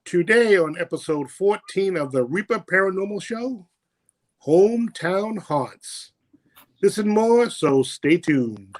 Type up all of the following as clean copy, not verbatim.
Today on episode 14 of the Reaper Paranormal Show, Hometown Haunts. This and more, so stay tuned.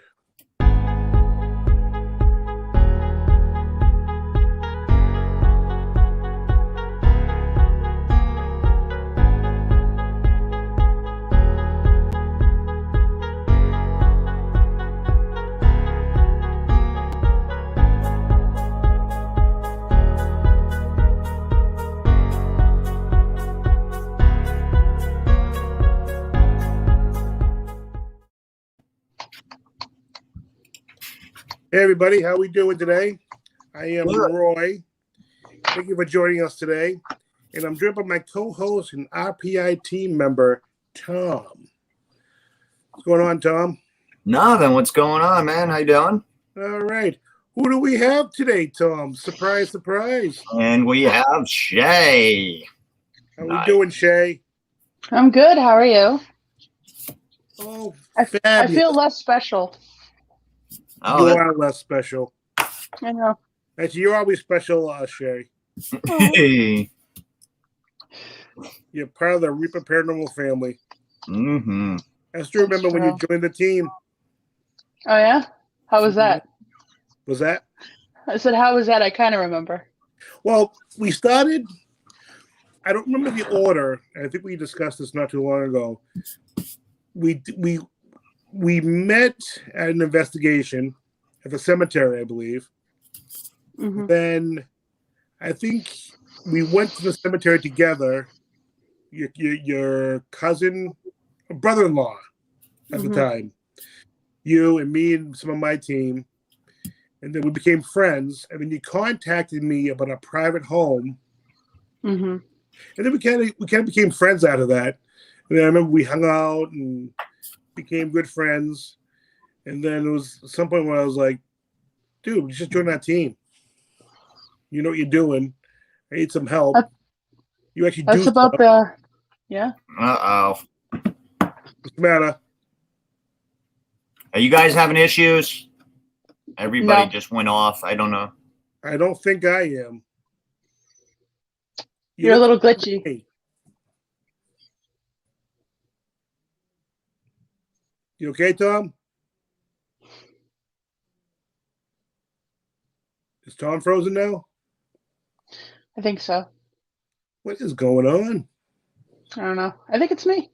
Hey everybody, how we doing today? I am Roy. Thank you for joining us today. And I'm joined by my co-host and RPI team member, Tom. What's going on, Tom? Nothing. What's going on, man? How you doing? All right. Who do we have today, Tom? Surprise, surprise. And we have Shay. How we doing, Shay? I'm good. How are you? Oh, I feel less special. Oh, you are less special. I know. Actually, you're always special, Shay. Hey. You're part of the Reaper Paranormal family. Mm-hmm. I still remember when you joined the team. Oh, yeah? How was that? Was that? I said, how was that? I kind of remember. Well, we started, I don't remember the order. I think we discussed this not too long ago. We met at an investigation at the cemetery, I believe. Mm-hmm. Then I think we went to the cemetery together. Your cousin, brother-in-law at the time, you and me and some of my team, and then we became friends. And then you contacted me about a private home, and then we kind of became friends out of that. And then I remember we hung out and became good friends. And then it was some point where I was like, dude, just join our team. You know what you're doing. I need some help. You actually do. That's about stuff. Yeah. Uh-oh. What's the matter? Are you guys having issues? Everybody just went off. I don't know. I don't think I am. You're a little glitchy. Hey. You okay, Tom? Is Tom frozen now? I think so. What is going on? I don't know. I think it's me.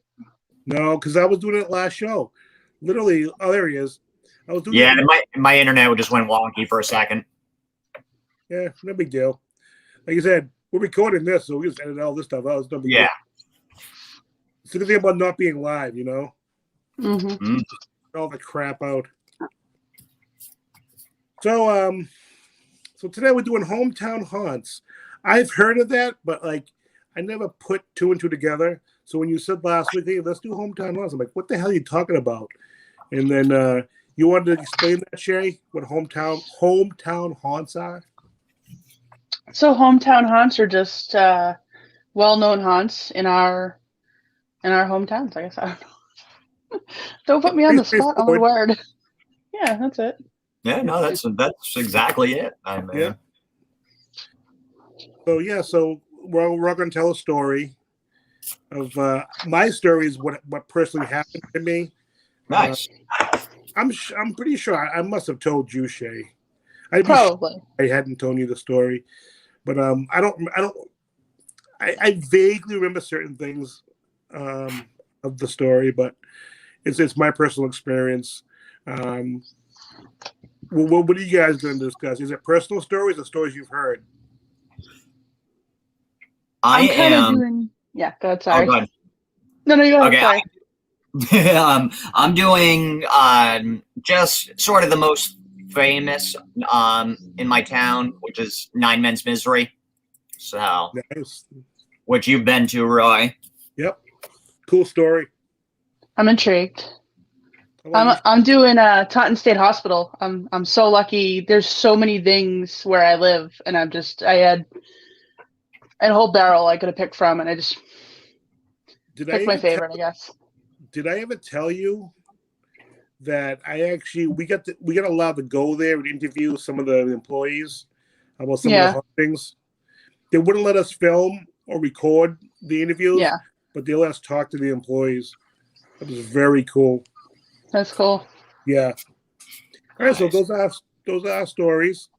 No, because I was doing it last show. Literally, oh, there he is. I was doing my internet just went wonky for a second. Yeah, no big deal. Like you said, we're recording this, so we just edit all this stuff out. It's no big deal. It's the good thing about not being live, you know? All the crap out. So today we're doing Hometown Haunts. I've heard of that, but like I never put two and two together. So when you said last week, hey, let's do Hometown Haunts, I'm like, what the hell are you talking about? And then you wanted to explain that, Shay, what hometown haunts are? So hometown haunts are just well-known haunts in our hometowns, I guess. I don't know. Don't put me on the spot on the word. Yeah, that's it. Yeah, no, that's exactly it. Yeah. So we're going to tell a story of my story is what personally happened to me. Nice. I'm pretty sure I must have told you, Shay. Probably. I hadn't told you the story, but I vaguely remember certain things of the story, but it's my personal experience. What are you guys going to discuss? Is it personal stories or stories you've heard? Yeah, go ahead. Sorry. Oh, go ahead. No, you go ahead. Okay. Sorry. I'm doing just sort of the most famous in my town, which is Nine Men's Misery. So, nice. Which you've been to, Roy. Yep. Cool story. I'm intrigued. I'm doing Taunton State Hospital. I'm so lucky. There's so many things where I live, and I had a whole barrel I could have picked from, and I just picked my favorite, I guess. Did I ever tell you that we got allowed to go there and interview some of the employees about some of the things? they wouldn't let us film or record the interviews, Yeah. but they let us talk to the employees. It was very cool. That's cool. Yeah. All right, so Nice. those are our stories.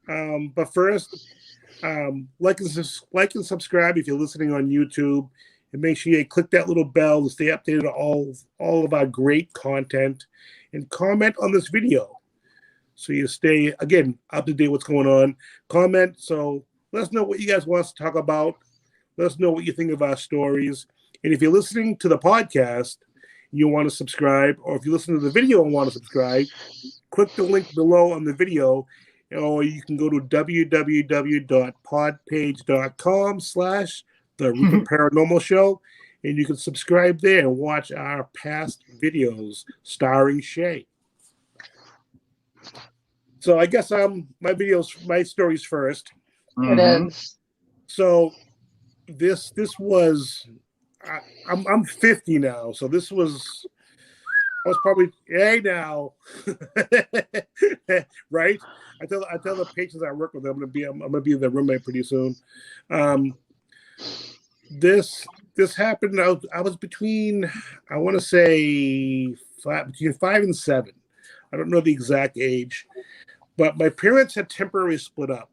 But first, like and subscribe if you're listening on YouTube, and make sure you click that little bell to stay updated on all of our great content, and comment on this video so you stay again up to date what's going on. Comment, so let us know what you guys want us to talk about. Let us know what you think of our stories, and if you're listening to the podcast and you want to subscribe, or if you listen to the video and want to subscribe, click the link below on the video, or you can go to www.podpage.com/The Rupert Paranormal Show, and you can subscribe there and watch our past videos starring Shay. So I guess my stories first. It is. So this was I'm 50 now, so this was I was probably now, right? I tell the patients I work with, I'm gonna be their roommate pretty soon. This happened. I was between, I want to say between 5 and 7. I don't know the exact age, but my parents had temporarily split up.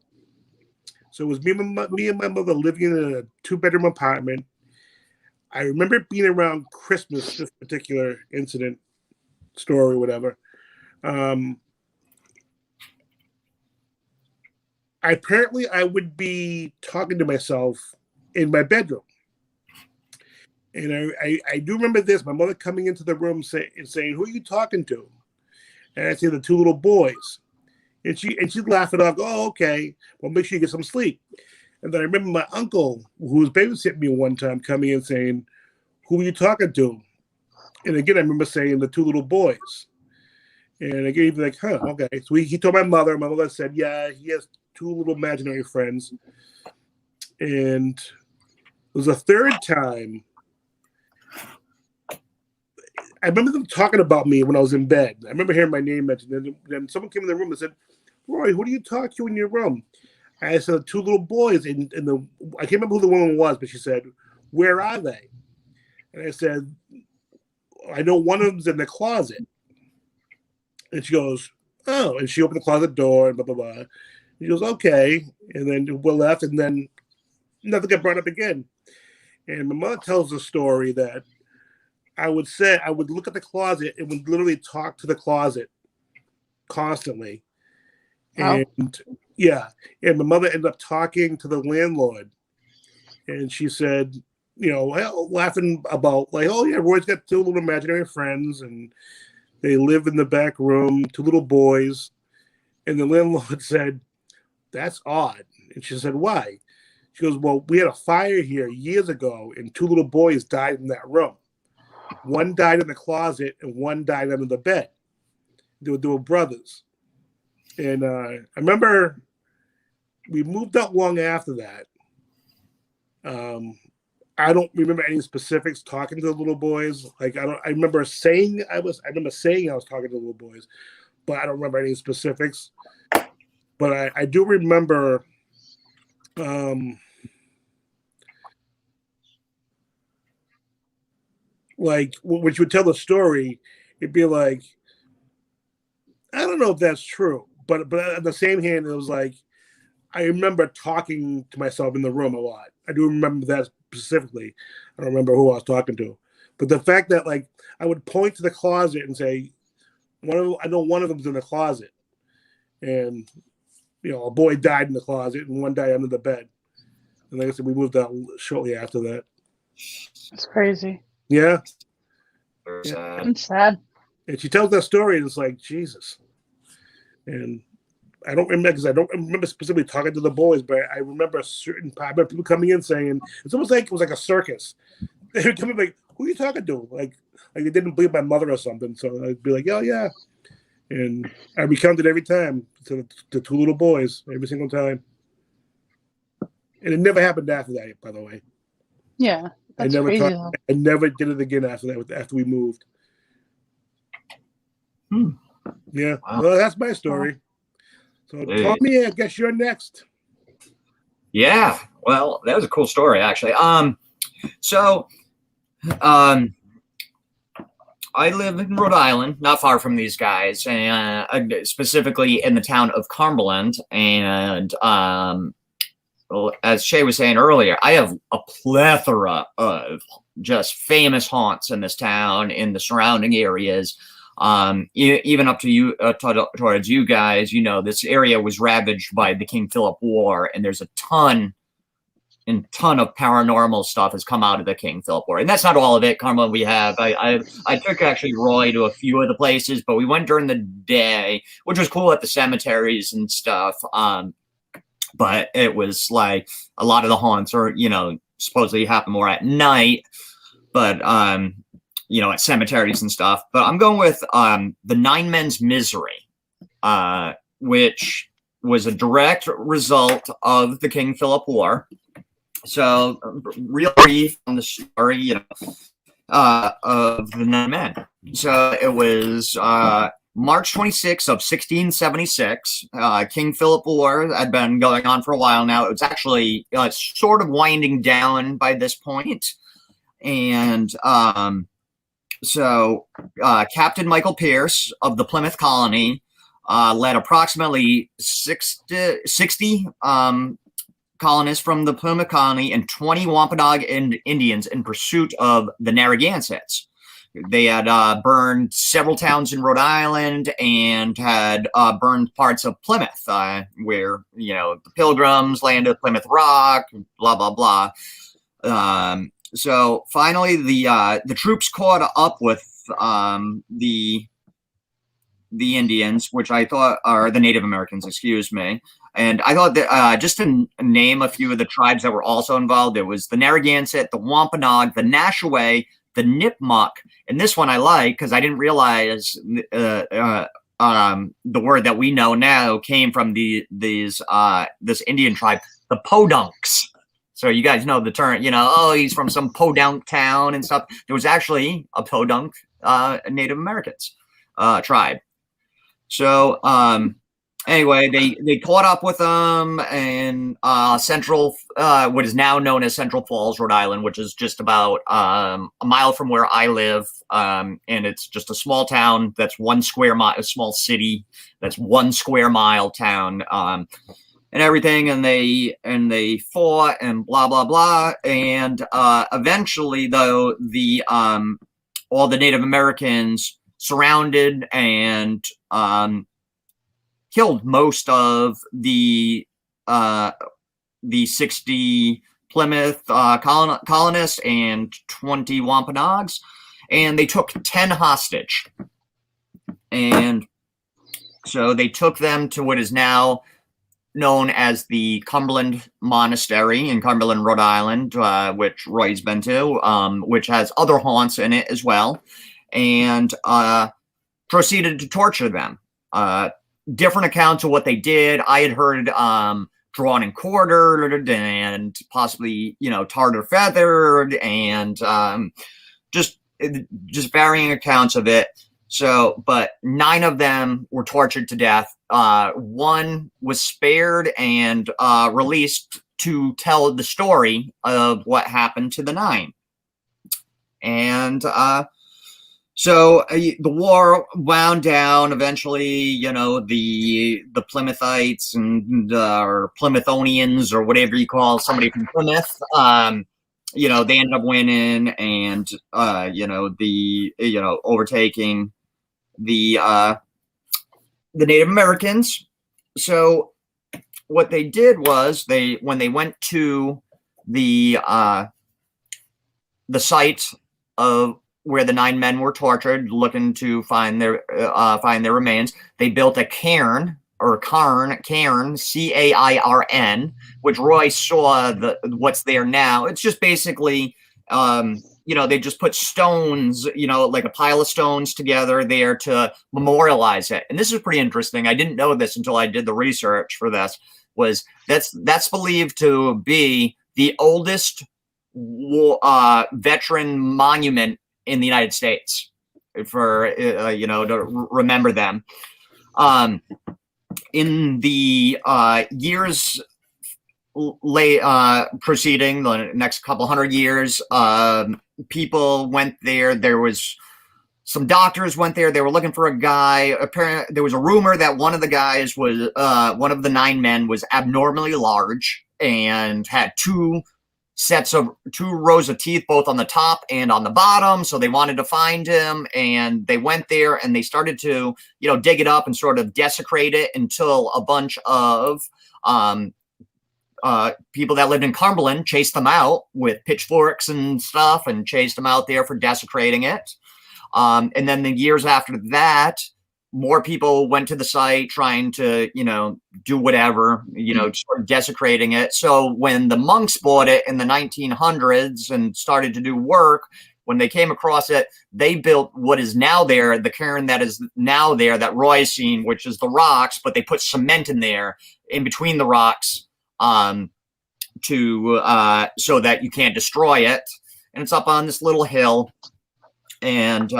So it was me and my mother living in a 2-bedroom apartment. I remember it being around Christmas, this particular incident, story, whatever. Apparently I would be talking to myself in my bedroom. And I do remember this, my mother coming into the room saying, "Who are you talking to?" And I say, "The 2 little boys." And she'd laugh it off, "Oh, okay. Well, make sure you get some sleep." And then I remember my uncle, who was babysitting me one time, coming in saying, "Who are you talking to?" And again, I remember saying, "The 2 little boys." And again, he'd be like, "Huh, okay." So he told my mother. My mother said, "Yeah, he has 2 little imaginary friends." And it was a third time. I remember them talking about me when I was in bed. I remember hearing my name mentioned. And then someone came in the room and said, "Roy, who do you talk to in your room?" And I said, 2 little boys. And I can't remember who the woman was, but she said, "Where are they?" And I said, "I know one of them's in the closet." And she goes, "Oh," and she opened the closet door and blah, blah, blah. And she goes, "Okay." And then we left, and then nothing got brought up again. And my mother tells the story that I would look at the closet and would literally talk to the closet constantly. Wow. And yeah, and my mother ended up talking to the landlord, and she said, laughing about like, "Oh yeah, Roy's got 2 little imaginary friends, and they live in the back room, 2 little boys." And the landlord said, "That's odd." And she said, "Why?" She goes, "Well, we had a fire here years ago, and 2 little boys died in that room. One died in the closet, and one died under the bed. They were brothers." And I remember we moved out long after that. I don't remember any specifics talking to the little boys. Like I remember saying I was talking to the little boys, but I don't remember any specifics. But I do remember like when you would tell the story, it'd be like, I don't know if that's true, but at the same hand, it was like I remember talking to myself in the room a lot. I do remember that specifically. I don't remember who I was talking to, but the fact that like I would point to the closet and say, I know one of them's in the closet, and a boy died in the closet and one died under the bed. And like I said, we moved out shortly after that. That's crazy. Yeah. It's sad. And she tells that story, and it's like, Jesus. And I don't remember specifically talking to the boys, but I remember I remember people coming in saying, it's almost like it was like a circus. They would come in like, "Who are you talking to?" Like they didn't believe my mother or something. So I'd be like, "Oh yeah." And I recounted every time to the 2 little boys, every single time. And it never happened after that, by the way. Yeah, that's crazy. I never did it again after that, after we moved. Yeah, wow. Well, that's my story. So, Tommy, I guess you're next. Yeah. Well, that was a cool story, actually. So, um, I live in Rhode Island, not far from these guys, and specifically in the town of Cumberland. And well, as Shay was saying earlier, I have a plethora of just famous haunts in this town, in the surrounding areas. Even up to you, towards you guys, you know, this area was ravaged by the King Philip War, and there's a ton of paranormal stuff has come out of the King Philip War. And that's not all of it, Carmel. We have, I took actually Roy to a few of the places, but we went during the day, which was cool at the cemeteries and stuff. But it was like a lot of the haunts are, you know, supposedly happen more at night, but, you know, at cemeteries and stuff. But I'm going with the Nine Men's Misery, which was a direct result of the King Philip War. So, real brief on the story, you know, of the Nine Men. So it was March 26th of 1676. King Philip War had been going on for a while now. It was actually sort of winding down by this point. And so Captain Michael Pierce of the Plymouth Colony led approximately 60 colonists from the Plymouth Colony and 20 Wampanoag Indians in pursuit of the Narragansetts. They had burned several towns in Rhode Island and had burned parts of Plymouth, where, you know, the Pilgrims landed, Plymouth Rock, blah, blah, blah. So finally, the troops caught up with the Indians, which I thought are the Native Americans, excuse me. And I thought that just to name a few of the tribes that were also involved, there was the Narragansett, the Wampanoag, the Nashaway, the Nipmuc, and this one I like because I didn't realize the word that we know now came from this Indian tribe, the Podunks. So you guys know the term, you know, oh, he's from some Podunk town and stuff. There was actually a Podunk Native Americans tribe. So anyway, they caught up with them in central, what is now known as Central Falls, Rhode Island, which is just about a mile from where I live. And it's just a small town that's 1 square mile, a small city that's 1 square mile town, and everything. And they fought and blah, blah, blah. And eventually, though, all the Native Americans surrounded and killed most of the 60 Plymouth colonists and 20 Wampanoags, and they took 10 hostage. And so they took them to what is now known as the Cumberland Monastery in Cumberland, Rhode Island, which Roy's been to, which has other haunts in it as well, and proceeded to torture them. Different accounts of what they did. I had heard drawn and quartered and possibly, you know, tarred or feathered, and just varying accounts of it. So, but 9 of them were tortured to death. 1 was spared and released to tell the story of what happened to the 9. And so the war wound down. Eventually, you know, the Plymouthites and or Plymouthians or whatever you call somebody from Plymouth, you know, they ended up winning and you know, overtaking the Native Americans. So what they did was when they went to the site of where the 9 men were tortured, looking to find their remains, they built a cairn, C-A-I-R-N, which Roy saw what's there now. It's just basically, you know, they just put stones, you know, like a pile of stones together there to memorialize it. And this is pretty interesting. I didn't know this until I did the research for this. That's believed to be the oldest veteran monument in the United States, for you know, to remember them. In the years proceeding the next couple hundred years, people went there. There was some doctors went there. They were looking for a guy. Apparently, there was a rumor that one of the guys was one of the 9 men was abnormally large and had two rows of teeth, both on the top and on the bottom. So they wanted to find him, and they went there and they started to, dig it up and sort of desecrate it until a bunch of people that lived in Cumberland chased them out with pitchforks and stuff and chased them out there for desecrating it. And then the years after that, more people went to the site trying to, do whatever, sort of desecrating it. So when the monks bought it in the 1900s and started to do work, when they came across it, they built what is now there, the cairn that is now there, that Roy's seen, which is the rocks, but they put cement in there in between the rocks to so that you can't destroy it. And it's up on this little hill. And,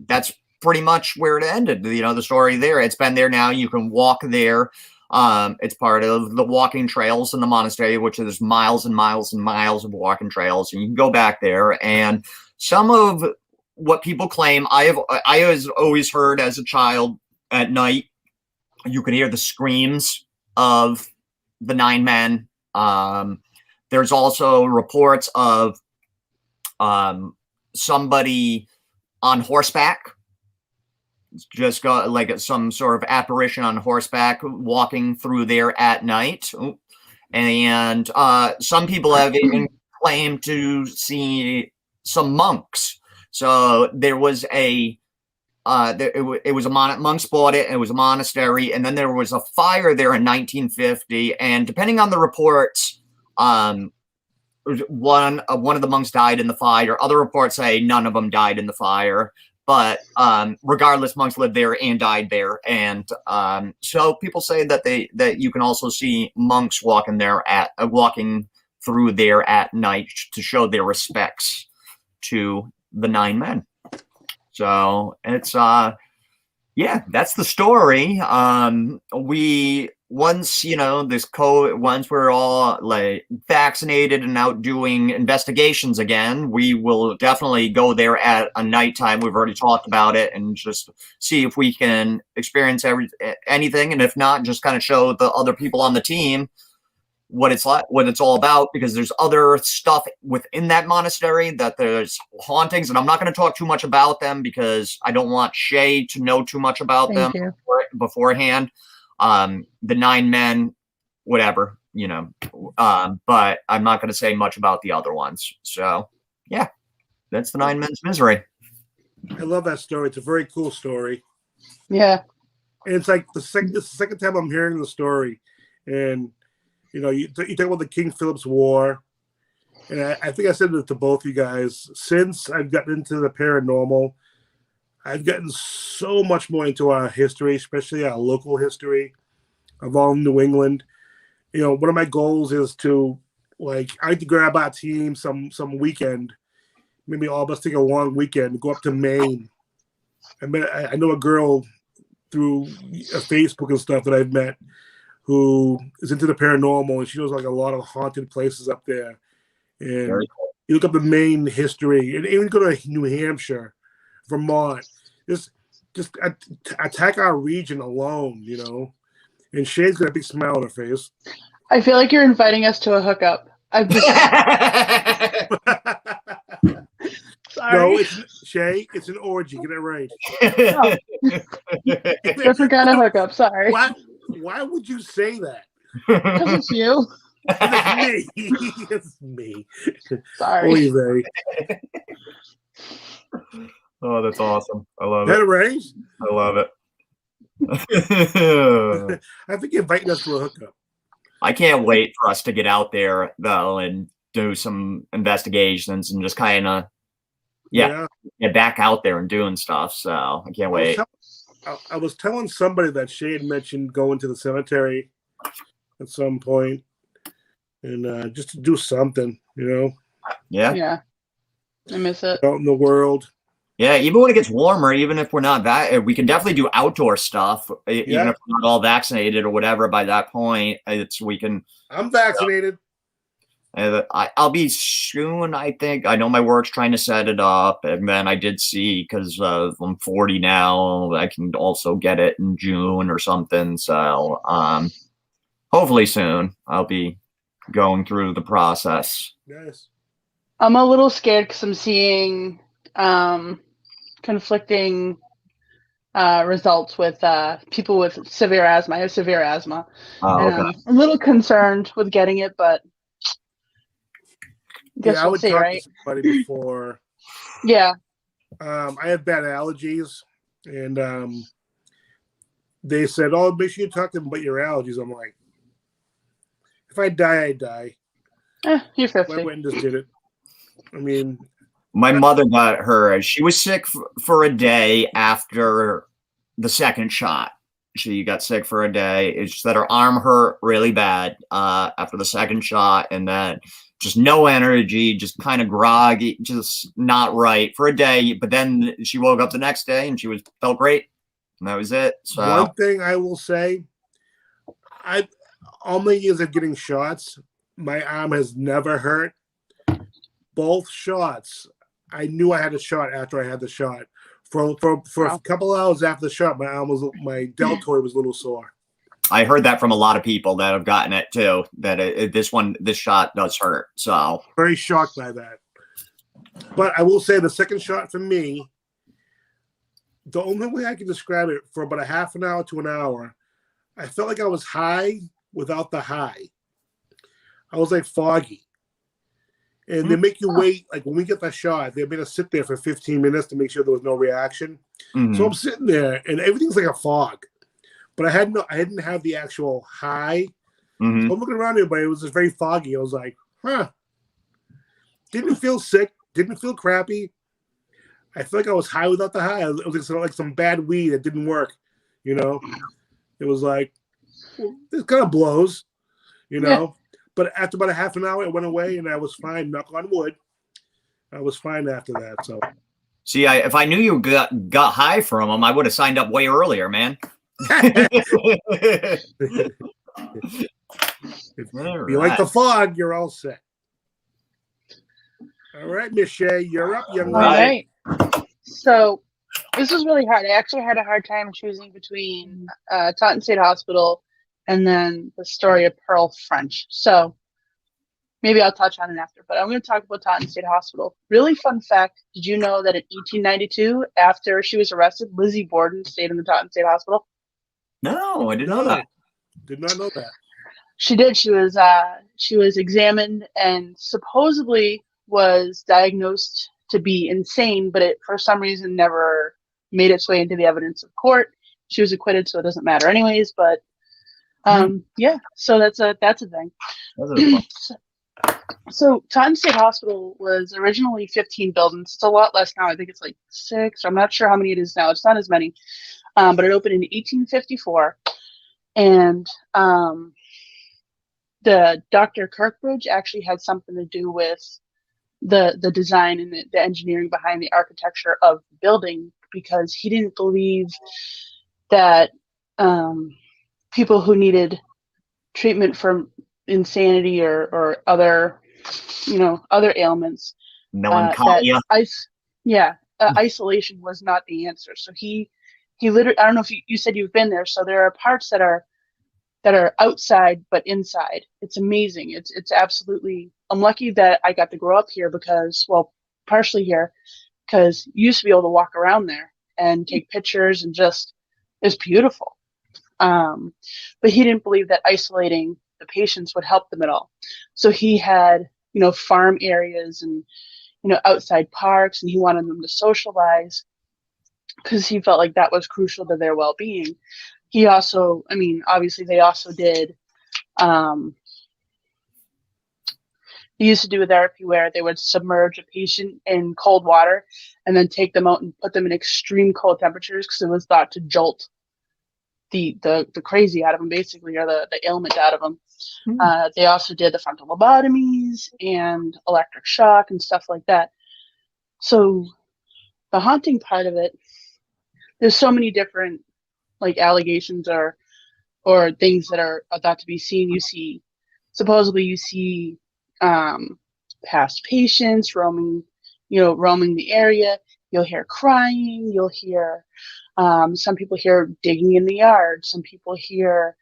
that's pretty much where it ended, the story there. It's been there now. You can walk there. It's part of the walking trails in the monastery, which is miles and miles and miles of walking trails. And you can go back there. And some of what people claim, I always heard as a child at night, you could hear the screams of the 9 men. There's also reports of somebody on horseback, just got like some sort of apparition on horseback walking through there at night. And some people have even claimed to see some monks. So there was it was a monks bought it, and it was a monastery, and then there was a fire there in 1950, and depending on the reports, one of the monks died in the fire. Other reports say none of them died in the fire, but regardless, monks lived there and died there. And so people say that you can also see monks walking through there at night to show their respects to the 9 men. So it's that's the story. Once we're all like vaccinated and out doing investigations again, we will definitely go there at a nighttime. We've already talked about it, and just see if we can experience anything, and if not, just kind of show the other people on the team what it's like, what it's all about, because there's other stuff within that monastery, that there's hauntings, and I'm not going to talk too much about them because I don't want Shay to know too much about them beforehand. The 9 men, whatever, but I'm not going to say much about the other ones. So yeah, that's the 9 men's misery. I love that story. It's a very cool story. Yeah. And it's like the second time I'm hearing the story. And, you talk about the King Philip's War. And I think I said it to both you guys. Since I've gotten into the paranormal, I've gotten so much more into our history, especially our local history of all New England. One of my goals is to, I like to grab our team some weekend, maybe all of us take a long weekend, go up to Maine. I know a girl through Facebook and stuff that I've met who is into the paranormal, and she knows like a lot of haunted places up there. And you look up the Maine history, and even go to New Hampshire, Vermont. Just attack our region alone, And Shay's got a big smile on her face. I feel like you're inviting us to a hookup. I'm just sorry. No, Shay. It's an orgy. Get it right. Different kind of hookup. Sorry. Why would you say that? Because it's you. It's me. It's me. Sorry. Oy Oh, that's awesome. I love it. It. Right? I love it. I think you're inviting us to a hookup. I can't wait for us to get out there, though, and do some investigations and just kind of, get back out there and doing stuff. So I can't wait. I was telling somebody that Shay had mentioned going to the cemetery at some point, and just to do something, Yeah. I miss it. Out in the world. Yeah, even when it gets warmer, even if we're not we can definitely do outdoor stuff, even if we're not all vaccinated or whatever. By that point, we can. I'm vaccinated. I'll be soon, I think. I know my work's trying to set it up, and then I did see, because I'm 40 now, I can also get it in June or something. So hopefully soon I'll be going through the process. Yes. I'm a little scared because I'm seeing conflicting results with people with severe asthma. I have severe asthma, and Okay. I'm a little concerned with getting it, but guess I we'll would see, talk right? to somebody before. Yeah. I have bad allergies, and they said, "Oh, make sure you talk to them about your allergies." I'm like, if I die, I die. You're 50. I went and just did it. I mean, my mother got her. She was sick for a day after the second shot. She got sick for a day. It's just that her arm hurt really bad after the second shot, and then just no energy, just kind of groggy, just not right for a day. But then she woke up the next day and she felt great, and that was it. So one thing I will say, all my years of getting shots, my arm has never hurt. Both shots, I knew I had a shot after I had the shot. For a couple hours after the shot, my deltoid was a little sore. I heard that from a lot of people that have gotten it too. That this shot does hurt. So very shocked by that. But I will say the second shot for me, the only way I can describe it, for about a half an hour to an hour, I felt like I was high without the high. I was like foggy. And they make you wait, like when we get the shot, they made us sit there for 15 minutes to make sure there was no reaction. So I'm sitting there and everything's like a fog. But I didn't have the actual high. So I'm looking around here, but it was just very foggy. I was like, huh. Didn't feel sick, didn't feel crappy. I feel like I was high without the high. It was like some bad weed that didn't work, you know? It was like, well, this kind of blows, you know? Yeah. But after about a half an hour, it went away, and I was fine. Knock on wood. I was fine after that. So, see, if I knew you got high from them, I would have signed up way earlier, man. If you like the fog, you're all set. All right, Miss Shea, you're up, young lady. All right. So this was really hard. I actually had a hard time choosing between Taunton State Hospital and then the story of Pearl French. So maybe I'll touch on it after, but I'm going to talk about Taunton State Hospital. Really fun fact, did you know that in 1892, after she was arrested, Lizzie Borden stayed in the Taunton State Hospital? No, I didn't know that. Did not know that. She did. She was examined and supposedly was diagnosed to be insane, but it for some reason never made its way into the evidence of court. She was acquitted, so it doesn't matter anyways, but yeah, so that's a thing. So Taunton State Hospital was originally 15 buildings. It's a lot less now. I think it's like 6. I'm not sure how many it is now. It's not as many, but it opened in 1854, and the Dr. Kirkbridge actually had something to do with the design and the engineering behind the architecture of the building, because he didn't believe that people who needed treatment for insanity or other ailments, isolation was not the answer. So he literally, I don't know if you said you've been there, so there are parts that are outside but inside. It's amazing. It's absolutely, I'm lucky that I got to grow up here partially here, because you used to be able to walk around there and take pictures and just, it's beautiful. But he didn't believe that isolating the patients would help them at all. So he had, farm areas and, outside parks, and he wanted them to socialize because he felt like that was crucial to their well-being. He also, obviously they also did, they used to do a therapy where they would submerge a patient in cold water and then take them out and put them in extreme cold temperatures, because it was thought to jolt the crazy out of them, basically, or the ailment out of them. They also did the frontal lobotomies and electric shock and stuff like that. So the haunting part of it, there's so many different like allegations or things that are thought to be seen. Supposedly you see past patients roaming the area. You'll hear crying. You'll hear some people hear digging in the yard. Some people hear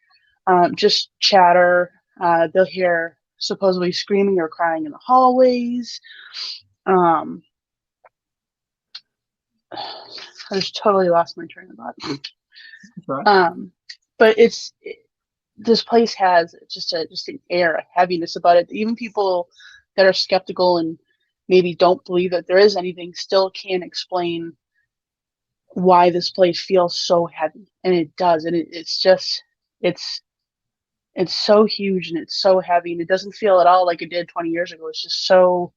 just chatter. They'll hear supposedly screaming or crying in the hallways. I just totally lost my train of thought. Right. But this place has just an air, a heaviness about it. Even people that are skeptical and maybe don't believe that there is anything still can't explain why this place feels so heavy, and it does. And it's so huge and it's so heavy, and it doesn't feel at all like it did 20 years ago. It's just so,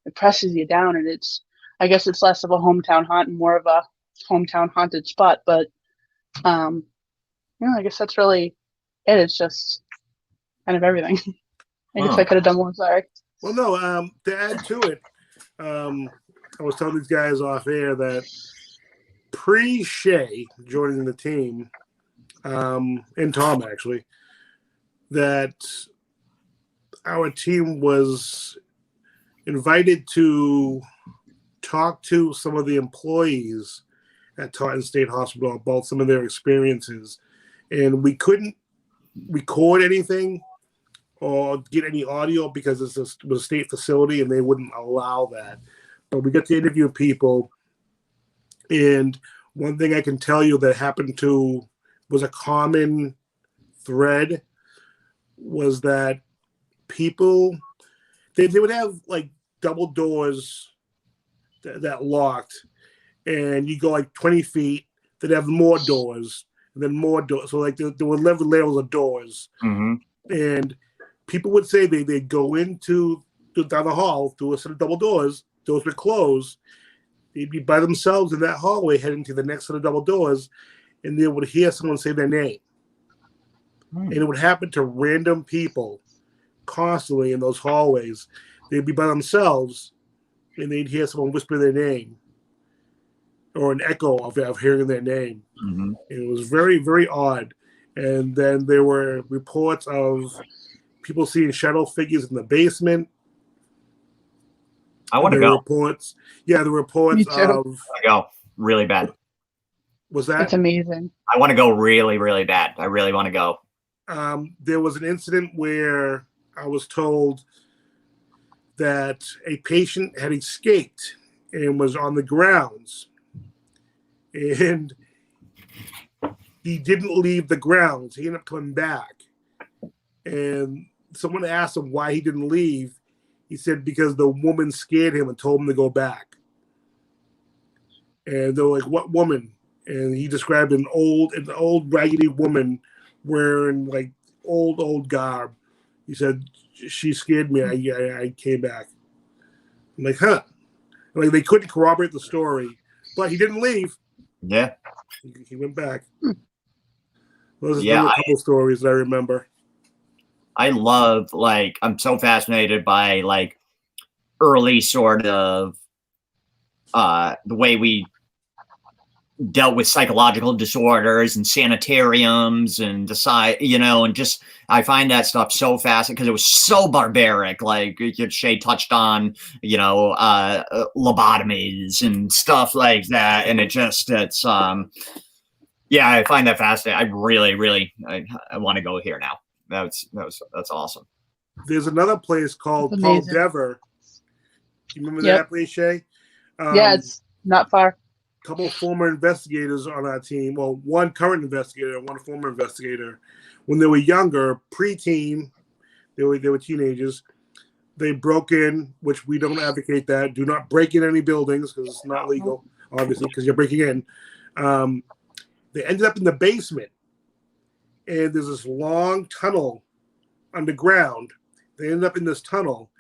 it presses you down, and I guess it's less of a hometown haunt and more of a hometown haunted spot. But I guess that's really it. It's just kind of everything. I guess I could have done more. Sorry. Well, no. To add to it, I was telling these guys off air that pre-Shay joining the team, and Tom actually, that our team was invited to talk to some of the employees at Taunton State Hospital about some of their experiences. And we couldn't record anything or get any audio because it was a state facility and they wouldn't allow that. But we got to interview people. And one thing I can tell you that happened was a common thread was that people, they would have like double doors that locked, and you go like 20 feet, they'd have more doors, and then more doors. So like there were 11 levels of doors. Mm-hmm. And people would say they'd go down the hall through a set of double doors. Doors would close. They'd be by themselves in that hallway heading to the next set of double doors, and they would hear someone say their name. And it would happen to random people constantly in those hallways. They'd be by themselves, and they'd hear someone whisper their name or an echo of hearing their name. Mm-hmm. And it was very, very odd. And then there were reports of people seeing shadow figures in the basement. I want to go. The reports of... I go really bad. Was that? That's amazing. I want to go really, really bad. I really want to go. There was an incident where I was told that a patient had escaped and was on the grounds. And he didn't leave the grounds. He ended up coming back. And someone asked him why he didn't leave. He said because the woman scared him and told him to go back. And they were like, "What woman?" And he described an old raggedy woman wearing like old garb. He said, "She scared me. I came back." I'm like, huh? Like they couldn't corroborate the story, but he didn't leave. Yeah, he went back. Those are a couple stories that I remember. I love, like, I'm so fascinated by like early sort of the way we dealt with psychological disorders and sanitariums and and just I find that stuff so fascinating because it was so barbaric. Like Shay touched on, lobotomies and stuff like that, and it's I find that fascinating. I really, really, I want to go here now. That's awesome. There's another place called Paul Dever. You remember that place, Shay? Yeah, it's not far. Couple of former investigators on our team. Well, one current investigator and one former investigator. When they were younger, preteen, they were teenagers. They broke in, which we don't advocate that. Do not break in any buildings because it's not legal, obviously, because you're breaking in. They ended up in the basement, and there's this long tunnel underground. They ended up in this tunnel,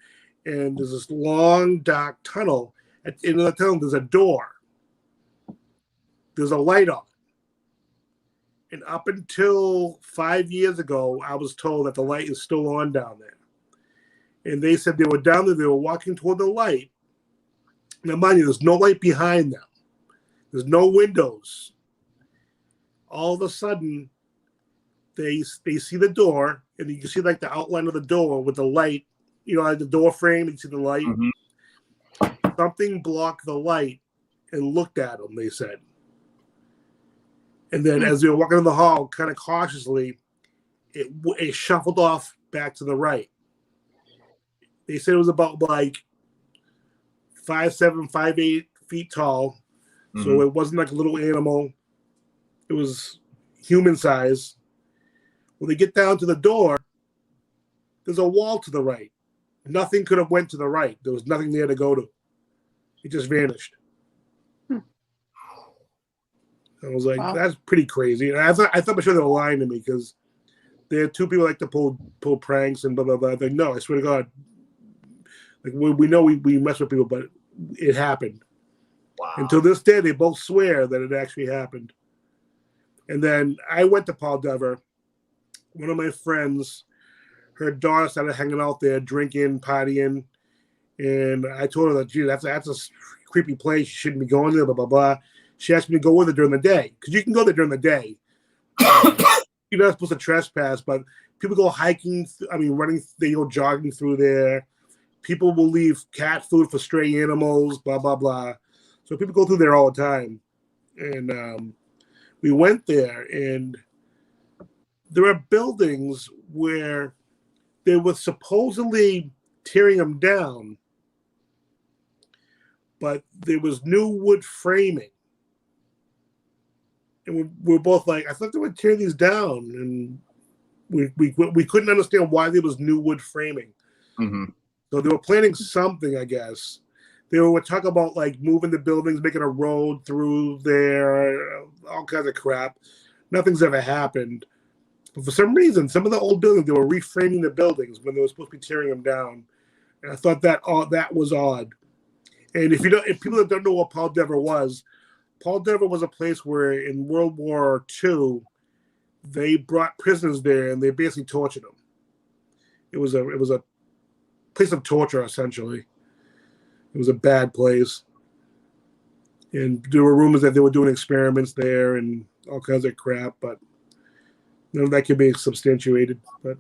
and there's this long, dark tunnel. At the end of the tunnel, there's a door. There's a light on. And up until 5 years ago, I was told that the light is still on down there. And they said they were down there, they were walking toward the light. Now, mind you, there's no light behind them. There's no windows. All of a sudden, they see the door, and you can see like the outline of the door with the light. You know, like the door frame. You see the light. Mm-hmm. Something blocked the light and looked at them. They said, and then as they were walking in the hall, kind of cautiously, it shuffled off back to the right. They said it was about like 5'7", 5'8" feet tall. Mm-hmm. So it wasn't like a little animal. It was human size. When they get down to the door, there's a wall to the right. Nothing could have went to the right. There was nothing there to go to. It just vanished. I was like, wow. That's pretty crazy. And I thought for sure they were lying to me because there are two people like to pull pranks and blah, blah, blah. Like, no, I swear to God. Like, we know we mess with people, but it happened. Wow. And to this day, they both swear that it actually happened. And then I went to Paul Dever. One of my friends, her daughter started hanging out there, drinking, partying. And I told her that, gee, that's a creepy place. You shouldn't be going there, blah, blah, blah. She asked me to go with her during the day. Because you can go there during the day. You're not supposed to trespass, but people go hiking. Running, they go jogging through there. People will leave cat food for stray animals, blah, blah, blah. So people go through there all the time. And we went there, and there are buildings where they were supposedly tearing them down, but there was new wood framing. And we're both like, I thought they would tear these down. And we couldn't understand why there was new wood framing. Mm-hmm. So they were planning something, I guess. They were talking about like moving the buildings, making a road through there, all kinds of crap. Nothing's ever happened. But for some reason, some of the old buildings, they were reframing the buildings when they were supposed to be tearing them down. And I thought that was odd. And if people that don't know what Paul Dever was a place where in World War II, they brought prisoners there and they basically tortured them. It was a place of torture, essentially. It was a bad place. And there were rumors that they were doing experiments there and all kinds of crap, but none of that can be substantiated. But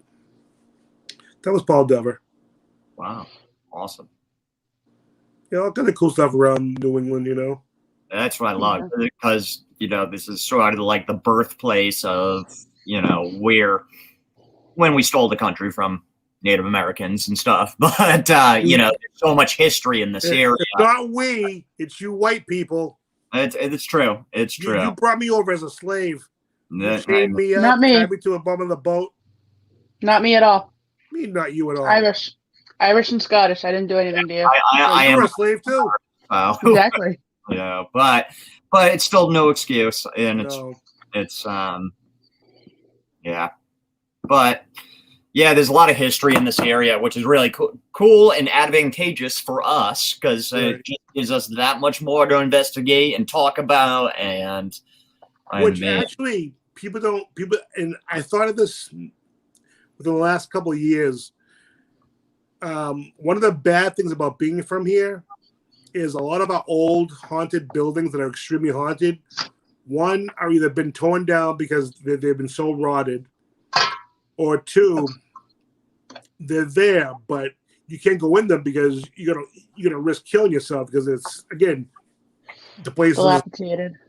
that was Paul Dever. Wow. Awesome. Yeah, all kind of cool stuff around New England, you know. That's what I love, because, you know, this is sort of like the birthplace of, you know, when we stole the country from Native Americans and stuff. But, you know, there's so much history in this area. It's not we, it's you white people. It's true. It's true. You brought me over as a slave. You chained me up, not me. tied me to a bum of the boat. Not me at all. Me, not you at all. Irish and Scottish. I didn't do anything to you. I am a slave too. Exactly. Yeah, but it's still no excuse, and it's yeah, but yeah, there's a lot of history in this area, which is really cool and advantageous for us because it just gives us that much more to investigate and talk about, and actually people, and I thought of this within the last couple of years. One of the bad things about being from here is a lot of our old haunted buildings that are extremely haunted. One, are either been torn down because they've been so rotted, or two, they're there, but you can't go in them because you're gonna risk killing yourself because it's, again, the place is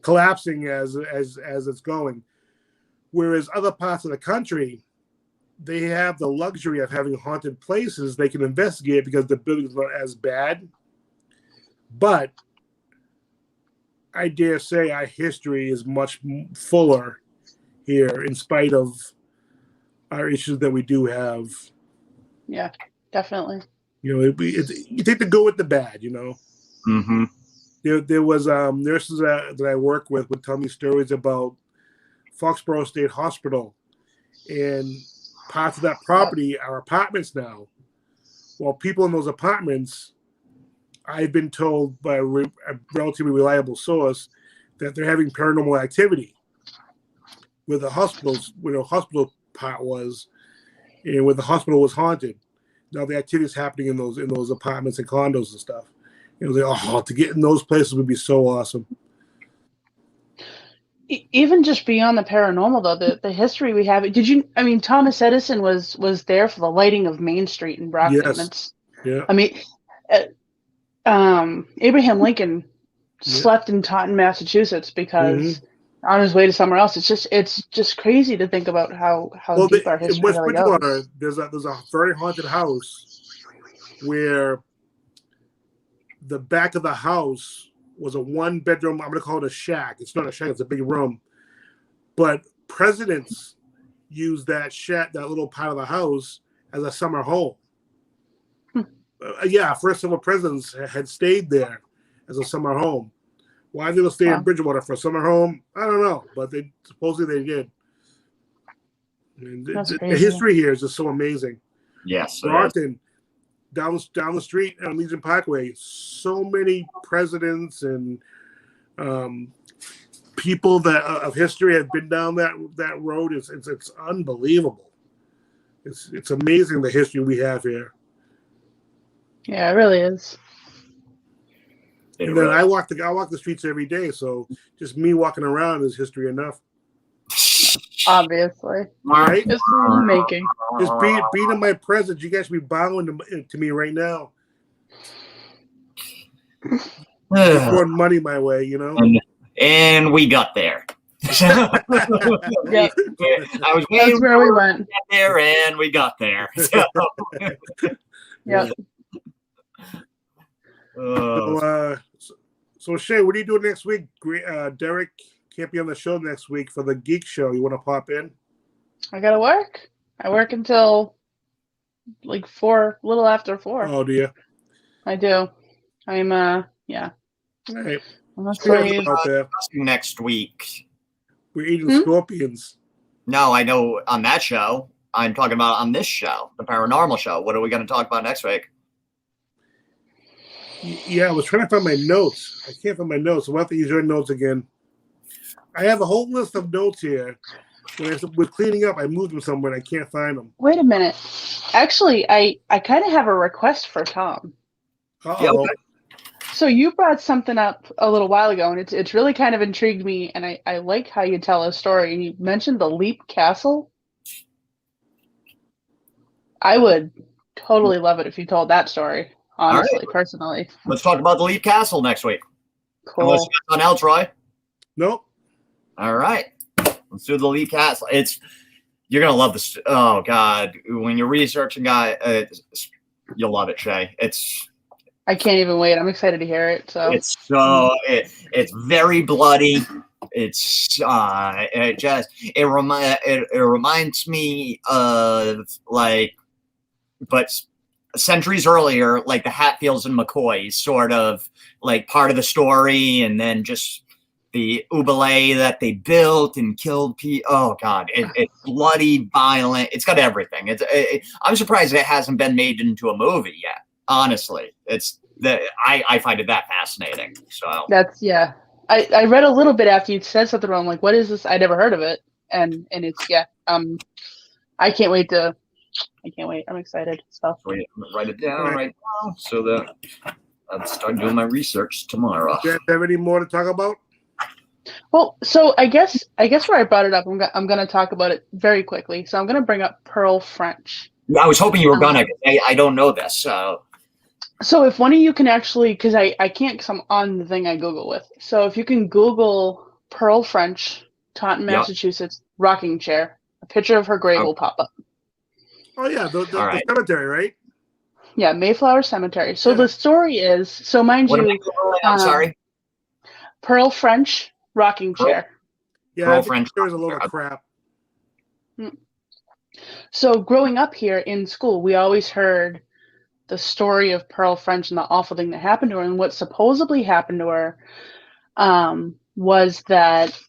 collapsing as it's going. Whereas other parts of the country, they have the luxury of having haunted places they can investigate because the building's not as bad. But I dare say our history is much fuller here in spite of our issues that we do have. Yeah, definitely. You know, you take the good with the bad, you know. Mm-hmm. There was nurses that I work with would tell me stories about Foxboro State Hospital, and parts of that property are apartments now. Well, people in those apartments, I've been told by a relatively reliable source that they're having paranormal activity where the hospital part was, and where the hospital was haunted. Now the activity is happening in those apartments and condos and stuff. It was like, to get in those places would be so awesome. even just beyond the paranormal, though, the history we have. Did you? I mean, Thomas Edison was there for the lighting of Main Street in Brockton. Yes. That's. Yeah. I mean, Abraham Lincoln slept in Taunton, Massachusetts, because on his way to somewhere else. It's just crazy to think about how deep our history in West really Bridgewater, goes. there's a very haunted house where the back of the house was a 1-bedroom. I'm going to call it a shack. It's not a shack. It's a big room. But presidents used that shack, that little part of the house, as a summer home. First several presidents had stayed there as a summer home. Why they would stay in Bridgewater for a summer home, I don't know. But supposedly they did. And the history here is just so amazing. Yes. Brockton, down the street on Legion Parkway, so many presidents and people that of history have been down that road. It's unbelievable. It's amazing the history we have here. Yeah, it really is. And then I walk the streets every day, so just me walking around is history enough. Obviously, right? History making. Just being in my presence, you guys should be bowing to me right now. Throwing money my way, you know. And we got there. Yep. I was That's where we went. There, and we got there. So. Yep. So Shay, what are you doing next week? Derek can't be on the show next week for the Geek Show. You want to pop in? I gotta work. I work until like 4, a little after 4. Oh, do you? I do. I'm yeah. All right. Next week. We're eating scorpions. No, I know on that show. I'm talking about on this show, the paranormal show. What are we going to talk about next week? Yeah, I was trying to find my notes. I can't find my notes. So we'll have to use your notes again. I have a whole list of notes here. When I was cleaning up, I moved them somewhere and I can't find them. Wait a minute. Actually, I kind of have a request for Tom. Uh-oh. So you brought something up a little while ago, and it's really kind of intrigued me, and I like how you tell a story. And you mentioned the Leap Castle. I would totally love it if you told that story, honestly, personally. Let's talk about the Leap Castle next week. Cool. Unless you got something else, Roy? Nope. All right. Let's do the Leap Castle. You're going to love this. Oh, God. When you're researching, you'll love it, Shay. I can't even wait. I'm excited to hear it. So it's very bloody. It reminds me of but centuries earlier, like the Hatfields and McCoys, sort of like part of the story, and then just the oubliette that they built and killed people. Oh God, it's bloody, violent. It's got everything. I'm surprised it hasn't been made into a movie yet. Honestly, I find it that fascinating. So that's I read a little bit after you said something wrong. Like, what is this? I never heard of it, and it's I can't wait. I'm excited. So wait, I'm gonna write it down right now so that I'll start doing my research tomorrow. Do you have any more to talk about? Well, so I guess where I brought it up, I'm gonna talk about it very quickly. So I'm gonna bring up Pearl French. Yeah, I was hoping you were gonna. I don't know this, so. So if one of you can actually, because I can't, because I'm on the thing I Google with. So if you can Google Pearl French, Taunton, Massachusetts, rocking chair, a picture of her grave will pop up. Oh yeah, the cemetery, right? Yeah, Mayflower Cemetery. So the story is, so mind you, I'm sorry. Pearl French rocking chair. Yeah, Pearl French. There's a load of crap. So growing up here in school, we always heard the story of Pearl French and the awful thing that happened to her. And what supposedly happened to her was that,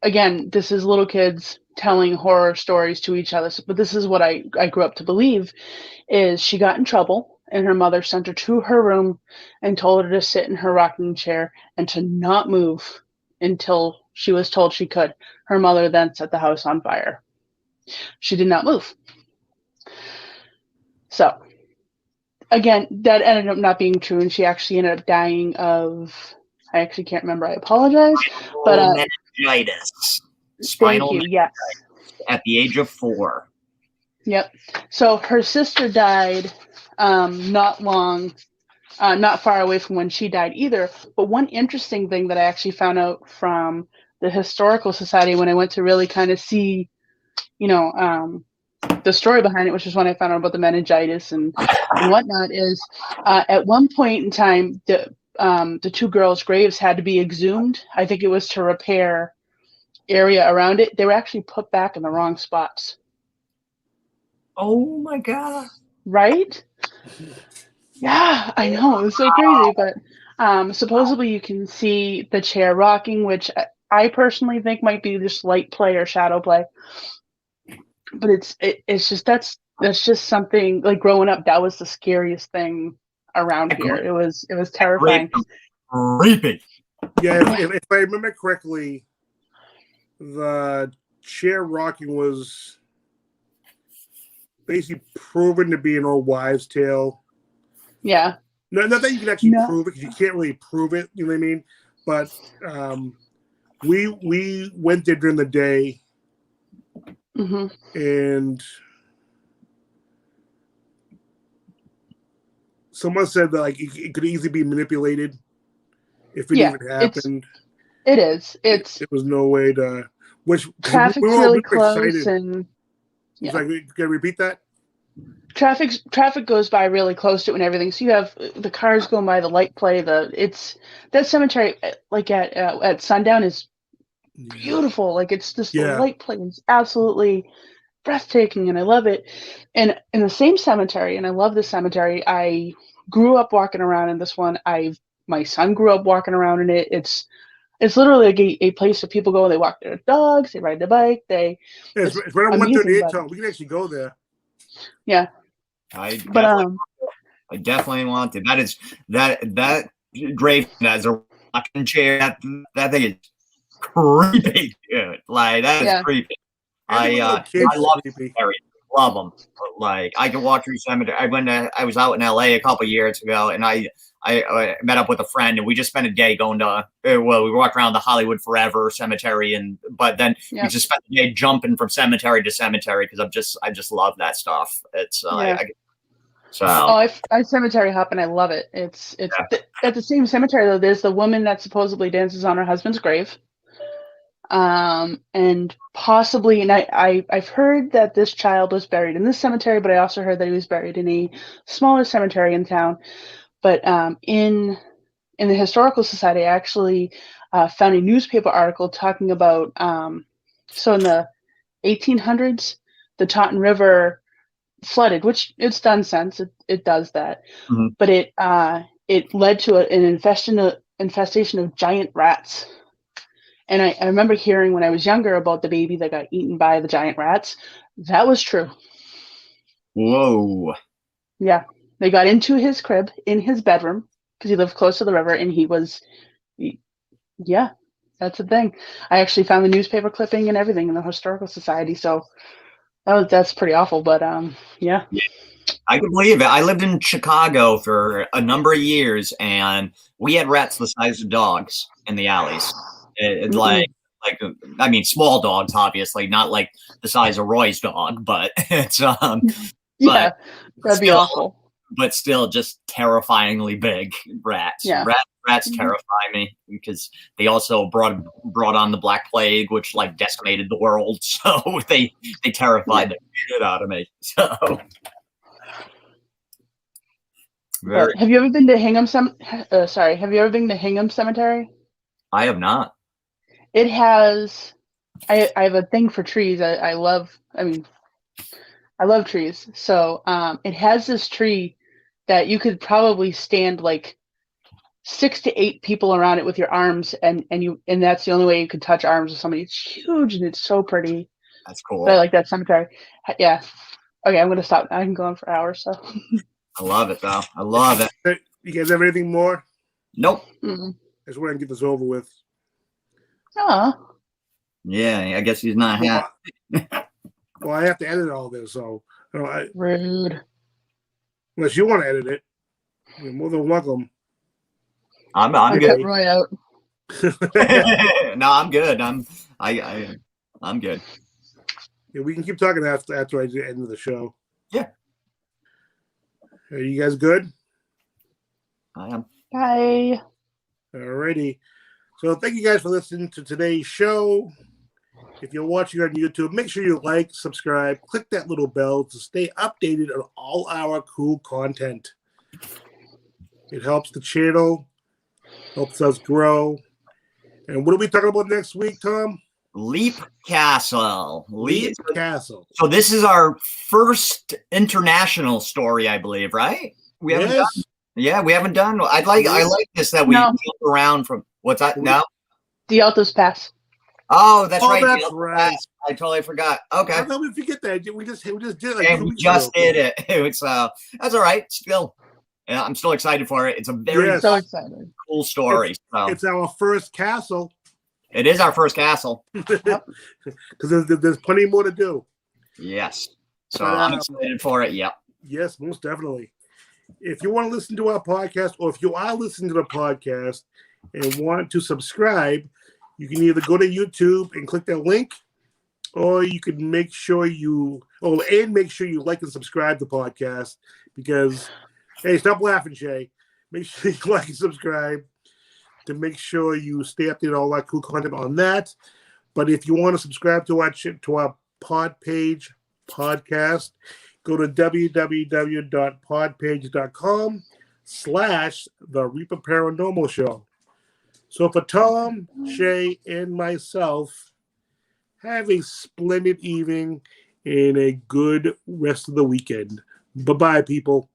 again, this is little kids telling horror stories to each other. But this is what I grew up to believe, is she got in trouble and her mother sent her to her room and told her to sit in her rocking chair and to not move until she was told she could. Her mother then set the house on fire. She did not move. So, again, that ended up not being true, and she actually ended up dying of, I actually can't remember. I apologize. But meningitis. Thank you. Yes. At the age of 4. Yep. So her sister died not far away from when she died either. But one interesting thing that I actually found out from the Historical Society when I went to really kind of see, the story behind it, which is when I found out about the meningitis and whatnot, is at one point in time, the 2 girls' graves had to be exhumed. I think it was to repair area around it. They were actually put back in the wrong spots. Oh my God. Right? Yeah, I know. It's so crazy. But supposedly you can see the chair rocking, which I personally think might be just light play or shadow play. But it's just that's just something, like, growing up, that was the scariest thing around here. It was terrifying. Creepy. Yeah, if I remember correctly, the chair rocking was basically proven to be an old wives' tale. Yeah. No, not that you can actually prove it, because you can't really prove it. You know what I mean? But we went there during the day, and someone said that, like, it could easily be manipulated if it even happened. It is. There was no way to. Which traffic's really close, and yeah. Like, can I repeat that? Traffic goes by really close to it and everything. So you have the cars going by, the light play. That cemetery, like at sundown, is beautiful. Like, it's just the light play is absolutely breathtaking, and I love it. And in the same cemetery, and I love this cemetery, I grew up walking around in this one. My son grew up walking around in it. It's literally like a place where people go. They walk their dogs. They ride their bike. It's right on 138 Taunton. We can actually go there. Yeah. I definitely want to. That is that grave as a rocking chair. That thing is creepy, dude. Like, that is creepy. I love cemeteries. Love them. But, like, I can walk through cemetery. I was out in LA a couple years ago, and I met up with a friend, and we just spent a day going to, we walked around the Hollywood Forever cemetery, but then we just spent the day jumping from cemetery to cemetery, because I just love that stuff. It's I cemetery hop, and I love it. It's at the same cemetery, though. There's the woman that supposedly dances on her husband's grave. And possibly, and I've heard that this child was buried in this cemetery, but I also heard that he was buried in a smaller cemetery in town. But in the Historical Society, I actually found a newspaper article talking about, so in the 1800s, the Taunton River flooded, which it's done since. It does that. But it led to an infestation of giant rats. And I remember hearing when I was younger about the baby that got eaten by the giant rats. That was true. Whoa. Yeah. They got into his crib in his bedroom, because he lived close to the river, and that's the thing. I actually found the newspaper clipping and everything in the Historical Society. So that's pretty awful. But yeah. I can believe it. I lived in Chicago for a number of years, and we had rats the size of dogs in the alleys. Like, I mean, small dogs, obviously, not like the size of Roy's dog, but it's that'd be awful. But still, just terrifyingly big rats. Yeah. Rats terrify me, because they also brought on the Black Plague, which, like, decimated the world. So they terrified the shit out of me. So. Have you ever been to Hingham? Have you ever been to Hingham Cemetery? I have not. It has. I have a thing for trees. I love trees. So it has this tree that you could probably stand like 6 to 8 people around it with your arms, and that's the only way you could touch arms with somebody. It's huge, and it's so pretty. That's cool. But I like that cemetery. Yeah. Okay, I'm gonna stop. I can go on for hours. So. I love it, though. I love it. You guys have anything more? Nope. Mm-mm. I just want to get this over with. Oh. Yeah, I guess he's not happy. Well, I have to edit all this, so Rude. Unless you want to edit it, you're more than welcome. I'm I good. cut Roy out. No, I'm good. I'm good. Yeah, we can keep talking after I do the end of the show. Yeah. Are you guys good? I am. Bye. Alrighty. So thank you guys for listening to today's show. If you're watching on YouTube, make sure you like, subscribe, click that little bell to stay updated on all our cool content. It helps the channel, helps us grow. And what are we talking about next week, Tom? Leap Castle. Leap Castle. So this is our first international story, I believe, right? We haven't done. Yeah, we haven't done. I like this that we jump around from. What's that? No. The Altos Pass. Oh, that's right. That's right. I totally forgot. Okay. How come we forget that? We just did it like 2 we weeks just ago. did it. It's that's all right. Still, yeah, I'm still excited for it. It's a very So excited. cool story. It's our first castle. It is our first castle. Because there's plenty more to do. Yes. So I'm excited for it. Yep. Yes, most definitely. If you want to listen to our podcast, or if you are listening to the podcast and want to subscribe, you can either go to YouTube and click that link, or you can make sure you like and subscribe to the podcast, because, hey, stop laughing, Shay. Make sure you like and subscribe to make sure you stay updated on all that cool content on that. But if you want to subscribe to our pod page podcast, go to www.podpage.com/The Reaper Paranormal Show. So for Tom, Shay, and myself, have a splendid evening and a good rest of the weekend. Bye-bye, people.